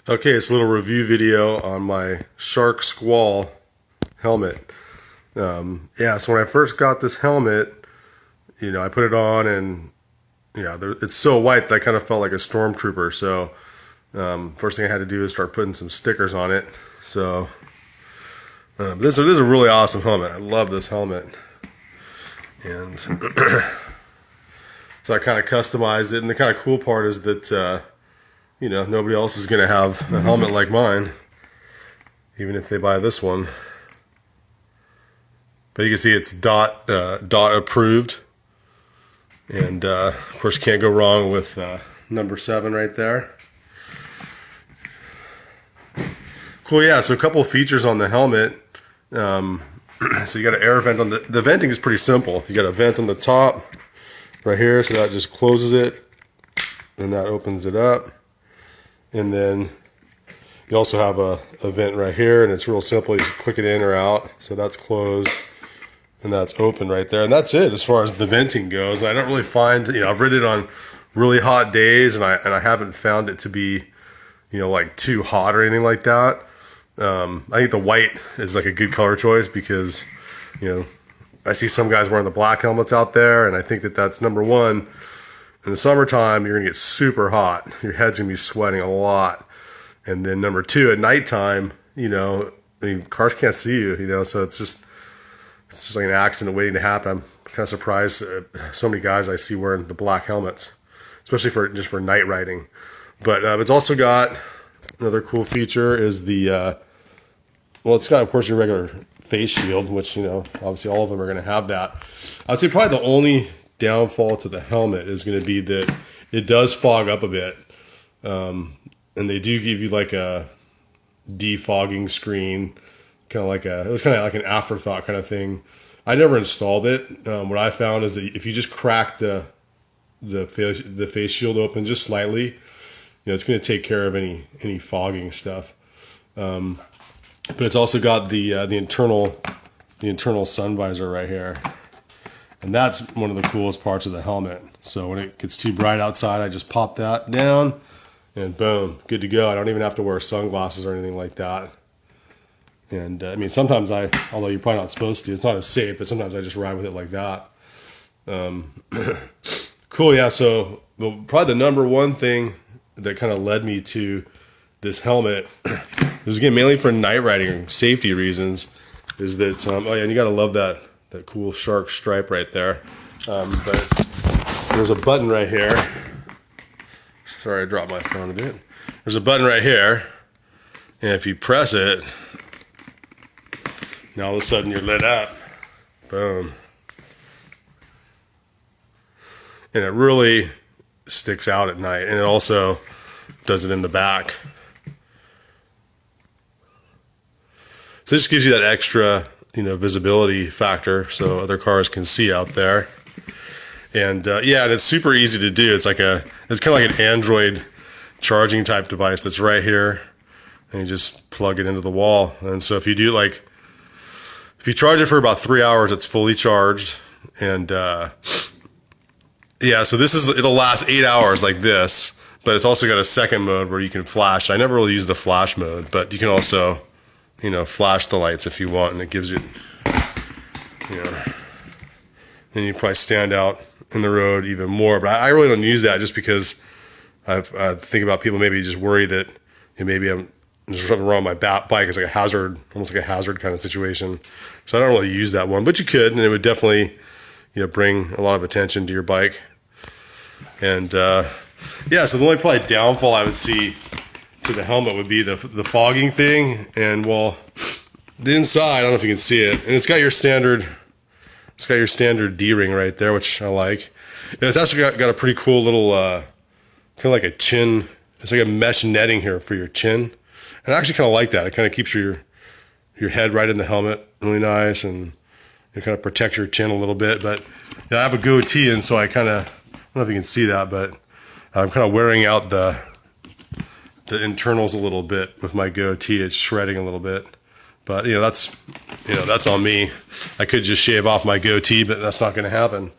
Okay, it's a little review video on my Shark Skwal helmet. Yeah, so when I first got this helmet, I put it on and it's so white that I kind of felt like a stormtrooper. So first thing I had to do is start putting some stickers on it. So this is a really awesome helmet. I love this helmet. And so I kind of customized it. And the kind of cool part is that nobody else is going to have a helmet like mine, even if they buy this one. But you can see it's DOT approved, and of course can't go wrong with number 7 right there. Cool, yeah. So a couple of features on the helmet. So you got an air vent on the venting is pretty simple. You got a vent on the top right here, so that just closes it, and that opens it up. And then you also have a vent right here, and it's real simple. You just click it in or out. So that's closed, and that's open right there. And that's it as far as the venting goes. I don't really find, I've ridden it on really hot days, and I haven't found it to be, like too hot or anything like that. I think the white is like a good color choice because, I see some guys wearing the black helmets out there, and I think that that's number one. In the summertime, you're going to get super hot. Your head's going to be sweating a lot. And then number 2, at nighttime, cars can't see you, so it's just like an accident waiting to happen. I'm kind of surprised so many guys I see wearing the black helmets, especially for night riding. But it's also got another cool feature is the, it's got, of course, your regular face shield, which, obviously all of them are going to have that. I would say probably the only downfall to the helmet is going to be that it does fog up a bit, and they do give you like a defogging screen, it was kind of like an afterthought kind of thing. I never installed it. What I found is that if you just crack the face shield open just slightly, it's going to take care of any fogging stuff. But it's also got the internal sun visor right here. And that's one of the coolest parts of the helmet. So when it gets too bright outside, I just pop that down and boom, good to go. I don't even have to wear sunglasses or anything like that. And sometimes although you're probably not supposed to, it's not as safe, but sometimes I just ride with it like that. Cool, yeah. So probably the number one thing that kind of led me to this helmet, it was again mainly for night riding safety reasons, is that, and you gotta love that cool shark stripe right there. But there's a button right here. Sorry, I dropped my phone a bit. There's a button right here, and if you press it, now all of a sudden you're lit up. Boom. And it really sticks out at night, and it also does it in the back. So it just gives you that extra visibility factor so other cars can see out there. And and it's super easy to do. It's kind of like an Android charging type device that's right here, and you just plug it into the wall. And so if you charge it for about 3 hours, it's fully charged. And so it'll last 8 hours like this, but it's also got a second mode where you can flash. I never really used the flash mode, but you can also flash the lights if you want, and it gives you, then you probably stand out in the road even more. But I really don't use that just because I think about people maybe just worry that maybe there's something wrong with my bike. It's like a hazard, almost like a hazard kind of situation. So I don't really use that one, but you could, and it would definitely, bring a lot of attention to your bike. And so the only probably downfall I would see to the helmet would be the fogging thing. And the inside, I don't know if you can see it, and it's got your standard D-ring right there, which I like. And it's actually got a pretty cool little kind of like a chin. It's like a mesh netting here for your chin, and I actually kind of like that. It kind of keeps your head right in the helmet, really nice, and it kind of protects your chin a little bit. But I have a goatee, and so I don't know if you can see that, but I'm kind of wearing out the internals a little bit with my goatee. It's shredding a little bit, but that's on me. I could just shave off my goatee, but that's not going to happen.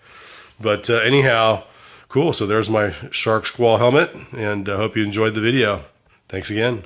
But anyhow, cool. So there's my Shark Skwal helmet, and I hope you enjoyed the video. Thanks again.